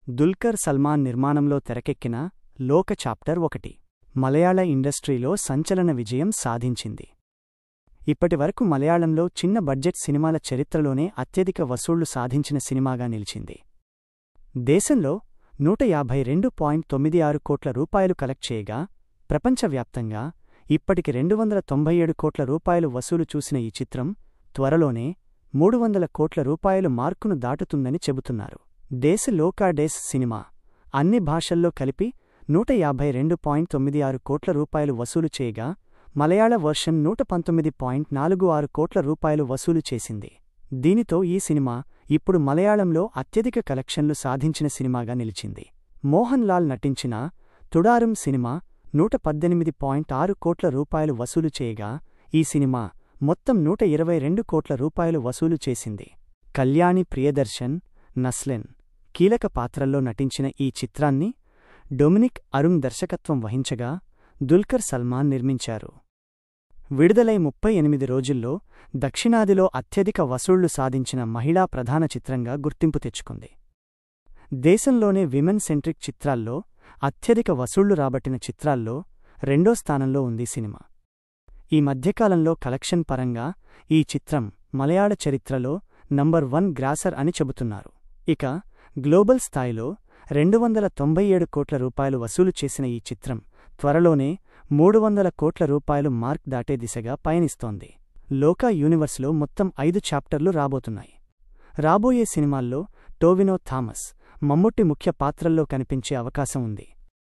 దుల్కర్ సల్మాన్ నిర్మాణంలో తెరకెక్కిన లోక చాప్టర్ 1 మలయాళ ఇండస్ట్రీలో సంచలన విజయం సాధించింది. ఇప్పటివరకు మలయాళంలో చిన్న బడ్జెట్ సినిమాల చరిత్రలోనే అత్యధిక వసూళ్లు సాధించిన సినిమాగా నిలిచింది. దేశంలో 152.96 కోట్ల రూపాయలు కలెక్ట్ చేయగా, ప్రపంచవ్యాప్తంగా ఇప్పటికి 297 కోట్ల రూపాయలు వసూలు చూసిన ఈ చిత్రం త్వరలోనే 300 కోట్ల రూపాయలు మార్కును దాటుతుందని చెబుతున్నారు. దేశ లోకాడేస్ సినిమా అన్ని భాషల్లో కలిపి 152.96 కోట్ల రూపాయలు వసూలు చేయగా, మలయాళ వర్షన్ 119.46 కోట్ల రూపాయలు వసూలు చేసింది. దీనితో ఈ సినిమా ఇప్పుడు మలయాళంలో అత్యధిక కలెక్షన్లు సాధించిన సినిమాగా నిలిచింది. మోహన్ లాల్ నటించిన తుడారం సినిమా 118.6 కోట్ల రూపాయలు వసూలు చేయగా, ఈ సినిమా మొత్తం 122 కోట్ల రూపాయలు వసూలు చేసింది. కళ్యాణి ప్రియదర్శన్, నస్లెన్ కీలక పాత్రల్లో నటించిన ఈ చిత్రాన్ని డొమినిక్ అరుణ్ దర్శకత్వం వహించగా, దుల్కర్ సల్మాన్ నిర్మించారు. విడుదలై 38 రోజుల్లో దక్షిణాదిలో అత్యధిక వసూళ్లు సాధించిన మహిళా ప్రధాన చిత్రంగా గుర్తింపు తెచ్చుకుంది. దేశంలోనే విమెన్ సెంట్రిక్ చిత్రాల్లో అత్యధిక వసూళ్లు రాబట్టిన చిత్రాల్లో రెండో స్థానంలో ఉంది సినిమా. ఈ మధ్యకాలంలో కలెక్షన్ పరంగా ఈ చిత్రం మలయాళ చరిత్రలో నంబర్ 1 గ్రాసర్ అని చెబుతున్నారు. ఇక గ్లోబల్ స్థాయిలో 297 కోట్ల రూపాయలు వసూలు చేసిన ఈ చిత్రం త్వరలోనే 300 కోట్ల రూపాయలు మార్క్ దాటే దిశగా పయనిస్తోంది. లోకా యూనివర్స్లో మొత్తం 5 చాప్టర్లు రాబోతున్నాయి. రాబోయే సినిమాల్లో టోవినో థామస్, మమ్ముట్టి ముఖ్య పాత్రల్లో కనిపించే అవకాశం ఉంది.